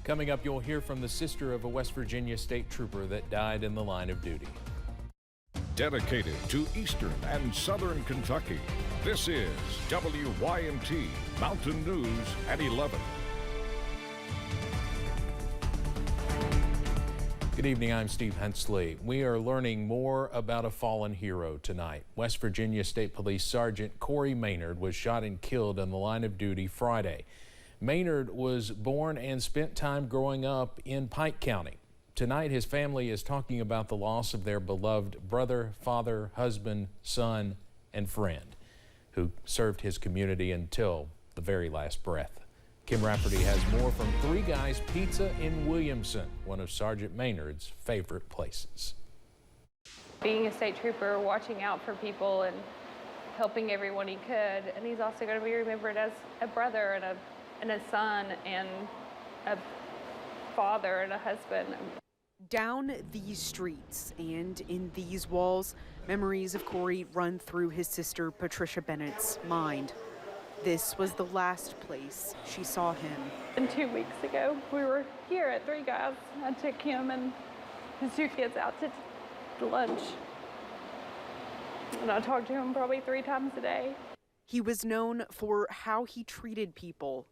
Coming up, you'll hear from the sister of a West Virginia state trooper that died in the line of duty. Dedicated to Eastern and Southern Kentucky, this is WYMT Mountain News at 11. Good evening, I'm Steve Hensley. We are learning more about a fallen hero tonight. West Virginia State Police Sergeant Corey Maynard was shot and killed in the line of duty Friday. Maynard was born and spent time growing up in Pike County. Tonight, his family is talking about the loss of their beloved brother, father, husband, son, and friend, who served his community until the very last breath. Kim Rafferty has more from Three Guys Pizza in Williamson, one of Sergeant Maynard's favorite places. Being a state trooper, watching out for people and helping everyone he could, and he's also going to be remembered as a brother and a son and a father and a husband. Down these streets and in these walls, memories of Corey run through his sister Patricia Bennett's mind. This was the last place she saw him. And 2 weeks ago, we were here at Three Guys. I took him and his two kids out to lunch. And I talked to him probably 3 times a day. He was known for how he treated people.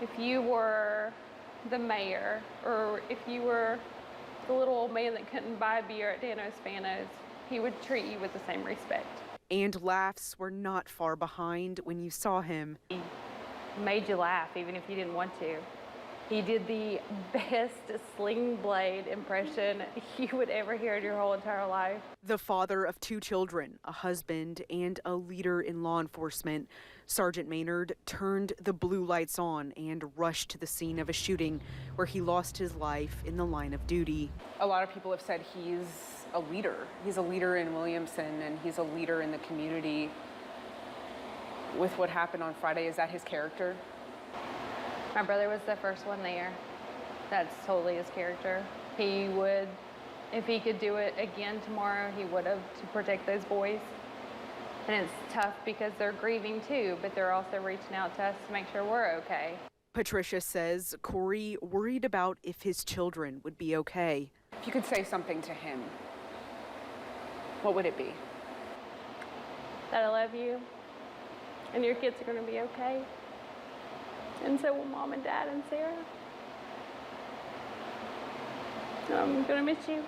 If you were the mayor, or if you were the little old man that couldn't buy beer at Dano's Fanos, he would treat you with the same respect. And laughs were not far behind when you saw him. He made you laugh even if you didn't want to. He did the best Sling Blade impression you would ever hear in your whole entire life. The father of 2 children, a husband, and a leader in law enforcement, Sergeant Maynard turned the blue lights on and rushed to the scene of a shooting where he lost his life in the line of duty. A lot of people have said he's a leader. He's a leader in Williamson, and he's a leader in the community. With what happened on Friday, is that his character? My brother was the first one there. That's totally his character. He would, if he could do it again tomorrow, he would have, to protect those boys. And it's tough because they're grieving too, but they're also reaching out to us to make sure we're okay. Patricia says Corey worried about if his children would be okay. If you could say something to him, what would it be? That I love you, and your kids are going to be okay. And so will Mom and Dad and Sarah. I'm going to miss you.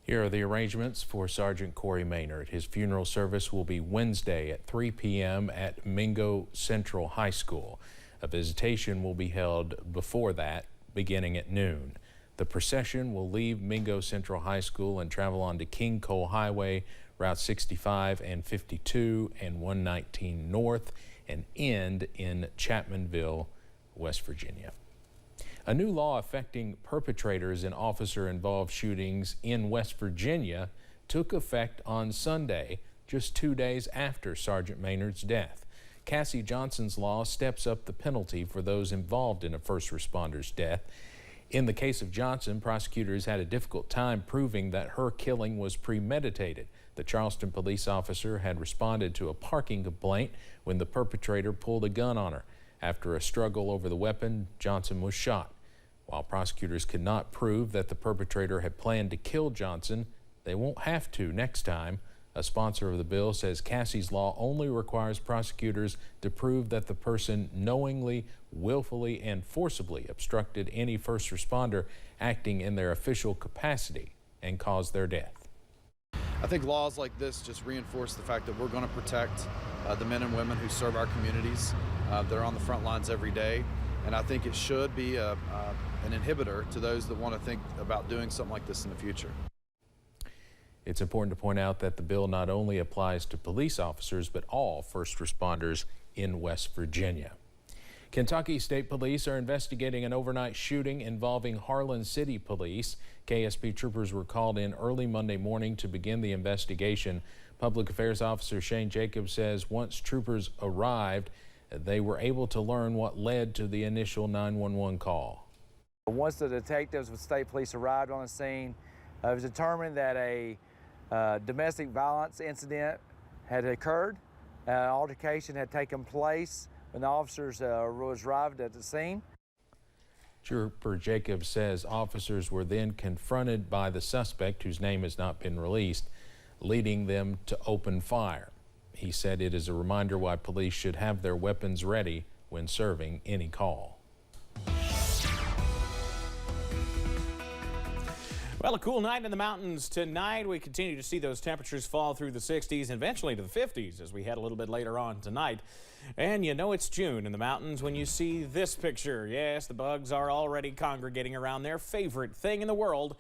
Here are the arrangements for Sergeant Corey Maynard. His funeral service will be Wednesday at 3 p.m. at Mingo Central High School. A visitation will be held before that, beginning at noon. The procession will leave Mingo Central High School and travel on to King Cole Highway, Route 65 and 52 and 119 North, and end in Chapmanville, West Virginia. A new law affecting perpetrators in officer-involved shootings in West Virginia took effect on Sunday, just 2 days after Sergeant Maynard's death. Cassie Johnson's law steps up the penalty for those involved in a first responder's death. In the case of Johnson, prosecutors had a difficult time proving that her killing was premeditated. The Charleston police officer had responded to a parking complaint when the perpetrator pulled a gun on her. After a struggle over the weapon, Johnson was shot. While prosecutors could not prove that the perpetrator had planned to kill Johnson, they won't have to next time. A sponsor of the bill says Cassies Law only requires prosecutors to prove that the person knowingly, willfully, and forcibly obstructed any first responder acting in their official capacity and caused their death. I think laws like this just reinforce the fact that we're going to protect the men and women who serve our communities. They're on the front lines every day, and I think it should be an inhibitor to those that want to think about doing something like this in the future. It's important to point out that the bill not only applies to police officers, but all first responders in West Virginia. Kentucky State Police are investigating an overnight shooting involving Harlan City Police. KSP troopers were called in early Monday morning to begin the investigation. Public Affairs Officer Shane Jacobs says once troopers arrived, they were able to learn what led to the initial 911 call. Once the detectives with state police arrived on the scene, it was determined that a domestic violence incident had occurred. An altercation had taken place when the officers arrived at the scene. Trooper Jacobs says officers were then confronted by the suspect, whose name has not been released, leading them to open fire. He said it is a reminder why police should have their weapons ready when serving any call. Well, a cool night in the mountains tonight. We continue to see those temperatures fall through the 60s and eventually to the 50s as we head a little bit later on tonight. And you know it's June in the mountains when you see this picture. Yes, the bugs are already congregating around their favorite thing in the world,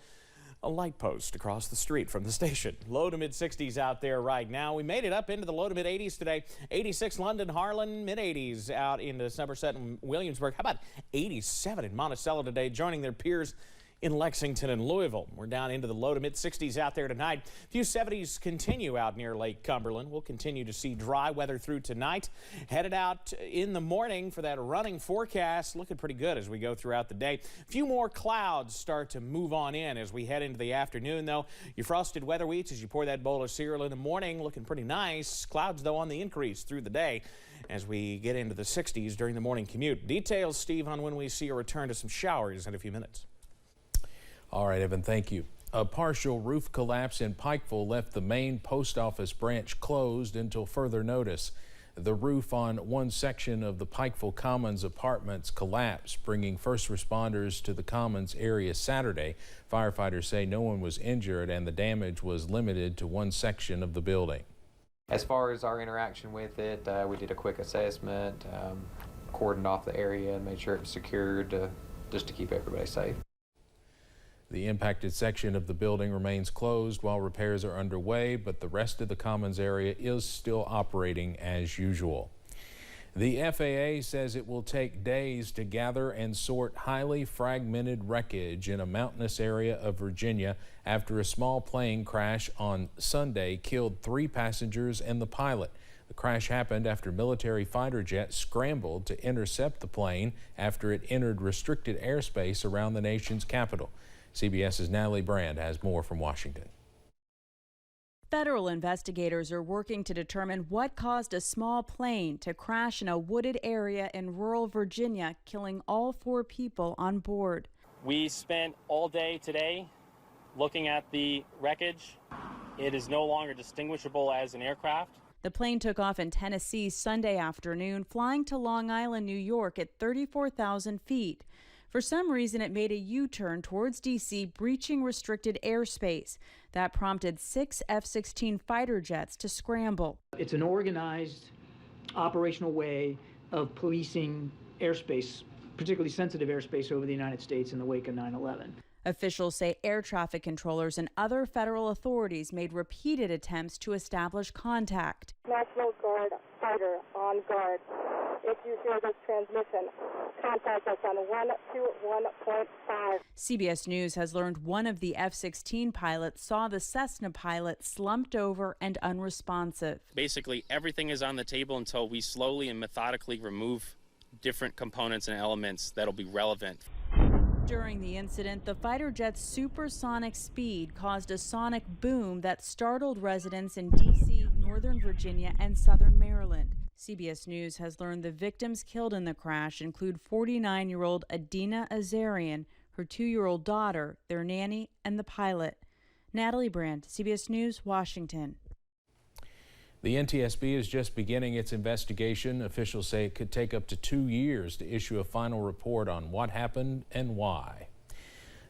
a light post across the street from the station. Low to mid 60s out there right now. We made it up into the low to mid 80s today. 86 London, Harlan, mid 80s out into Somerset and Williamsburg. How about 87 in Monticello today, joining their peers in Lexington and Louisville. We're down into the low to mid 60s out there tonight. A few 70s continue out near Lake Cumberland. We'll continue to see dry weather through tonight. Headed out in the morning for that running forecast. Looking pretty good as we go throughout the day. A few more clouds start to move on in as we head into the afternoon, though. Your frosted weather wheats as you pour that bowl of cereal in the morning, looking pretty nice. Clouds, though, on the increase through the day as we get into the 60s during the morning commute. Details, Steve, on when we see a return to some showers in a few minutes. All right, Evan, thank you. A partial roof collapse in Pikeville left the main post office branch closed until further notice. The roof on one section of the Pikeville Commons apartments collapsed, bringing first responders to the Commons area Saturday. Firefighters say no one was injured and the damage was limited to one section of the building. As far as our interaction with it, we did a quick assessment, cordoned off the area and made sure it was secured just to keep everybody safe. The impacted section of the building remains closed while repairs are underway, but the rest of the Commons area is still operating as usual. The FAA says it will take days to gather and sort highly fragmented wreckage in a mountainous area of Virginia after a small plane crash on Sunday killed 3 passengers and the pilot. The crash happened after military fighter jets scrambled to intercept the plane after it entered restricted airspace around the nation's capital. CBS's Natalie Brand has more from Washington. Federal investigators are working to determine what caused a small plane to crash in a wooded area in rural Virginia, killing all 4 people on board. We spent all day today looking at the wreckage. It is no longer distinguishable as an aircraft. The plane took off in Tennessee Sunday afternoon, flying to Long Island, New York at 34,000 feet. For some reason, it made a U-turn towards D.C., breaching restricted airspace. That prompted 6 F-16 fighter jets to scramble. It's an organized, operational way of policing airspace, particularly sensitive airspace over the United States in the wake of 9/11. Officials say air traffic controllers and other federal authorities made repeated attempts to establish contact. National Guard fighter on guard. If you hear this transmission, contact us on 121.5. CBS News has learned one of the F-16 pilots saw the Cessna pilot slumped over and unresponsive. Basically, everything is on the table until we slowly and methodically remove different components and elements that'll be relevant. During the incident, the fighter jet's supersonic speed caused a sonic boom that startled residents in D.C., Northern Virginia, and Southern Maryland. CBS News has learned the victims killed in the crash include 49-year-old Adina Azarian, her 2-year-old daughter, their nanny, and the pilot. Natalie Brand, CBS News, Washington. The NTSB is just beginning its investigation. Officials say it could take up to 2 years to issue a final report on what happened and why.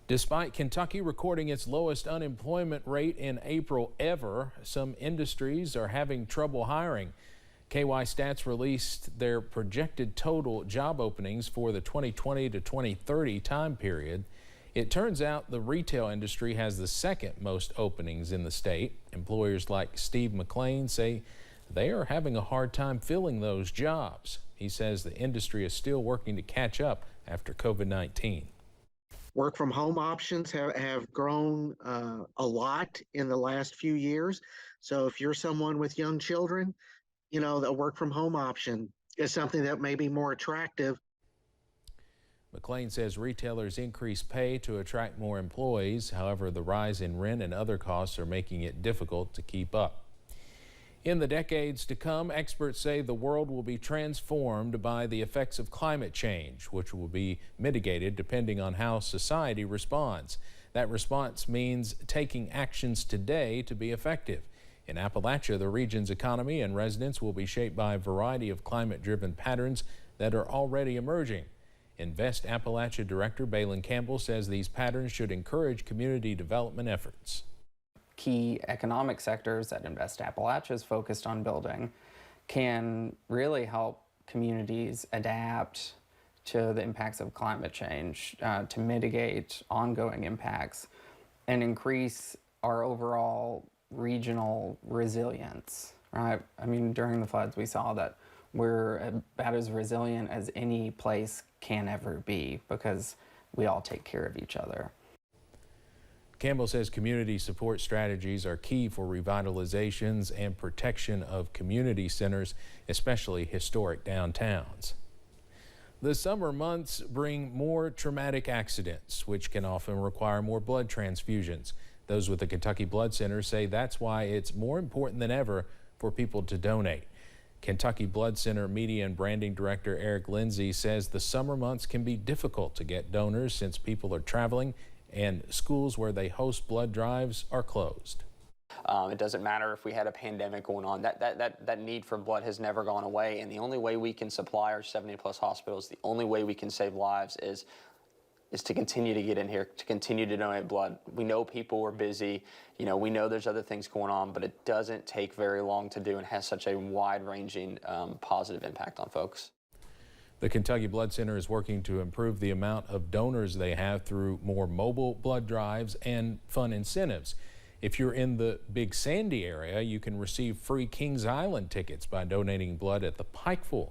Despite Kentucky recording its lowest unemployment rate in April ever, some industries are having trouble hiring. KY Stats released their projected total job openings for the 2020 to 2030 time period. It turns out the retail industry has the second most openings in the state. Employers like Steve McLean say they are having a hard time filling those jobs. He says the industry is still working to catch up after COVID-19. Work from home options have grown a lot in the last few years. So if you're someone with young children, you know, the work from home option is something that may be more attractive. McLean says retailers increase pay to attract more employees. However, the rise in rent and other costs are making it difficult to keep up. In the decades to come, experts say the world will be transformed by the effects of climate change, which will be mitigated depending on how society responds. That response means taking actions today to be effective. In Appalachia, the region's economy and residents will be shaped by a variety of climate-driven patterns that are already emerging. Invest Appalachia Director Balin Campbell says these patterns should encourage community development efforts. Key economic sectors that Invest Appalachia is focused on building can really help communities adapt to the impacts of climate change, to mitigate ongoing impacts, and increase our overall regional resilience, right? I mean, during the floods, we saw that we're about as resilient as any place can ever be because we all take care of each other. Campbell says community support strategies are key for revitalizations and protection of community centers, especially historic downtowns. The summer months bring more traumatic accidents, which can often require more blood transfusions. Those with the Kentucky Blood Center say that's why it's more important than ever for people to donate. Kentucky Blood Center Media and Branding Director Eric Lindsay says the summer months can be difficult to get donors since people are traveling and schools where they host blood drives are closed. It doesn't matter if we had a pandemic going on. That need for blood has never gone away, and the only way we can supply our 70-plus hospitals, the only way we can save lives is to continue to get in here, to continue to donate blood. We know people are busy, we know there's other things going on, but it doesn't take very long to do and has such a wide-ranging positive impact on folks. The Kentucky Blood Center is working to improve the amount of donors they have through more mobile blood drives and fun incentives. If you're in the Big Sandy area, you can receive free Kings Island tickets by donating blood at the Pikeville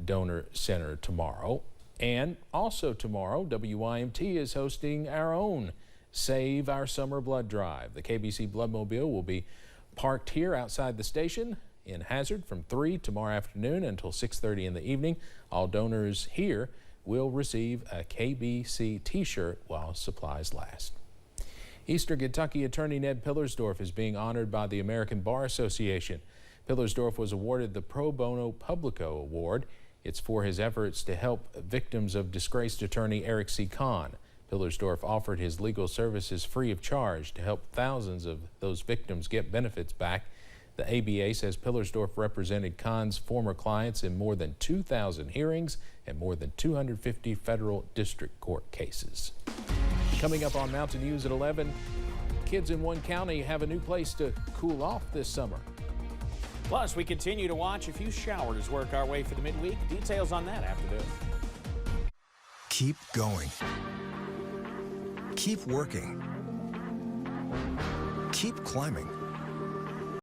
Donor Center tomorrow. And also tomorrow, WYMT is hosting our own Save Our Summer Blood Drive. The KBC Bloodmobile will be parked here outside the station in Hazard from 3 tomorrow afternoon until 6:30 in the evening. All donors here will receive a KBC t-shirt while supplies last. Eastern Kentucky attorney Ned Pillarsdorf is being honored by the American Bar Association. Pillarsdorf was awarded the Pro Bono Publico Award. It's for his efforts to help victims of disgraced attorney Eric C. Kahn. Pillarsdorf offered his legal services free of charge to help thousands of those victims get benefits back. The ABA says Pillarsdorf represented Kahn's former clients in more than 2,000 hearings and more than 250 federal district court cases. Coming up on Mountain News at 11, kids in one county have a new place to cool off this summer. Plus, we continue to watch a few showers work our way for the midweek. Details on that after this. Keep going. Keep working. Keep climbing.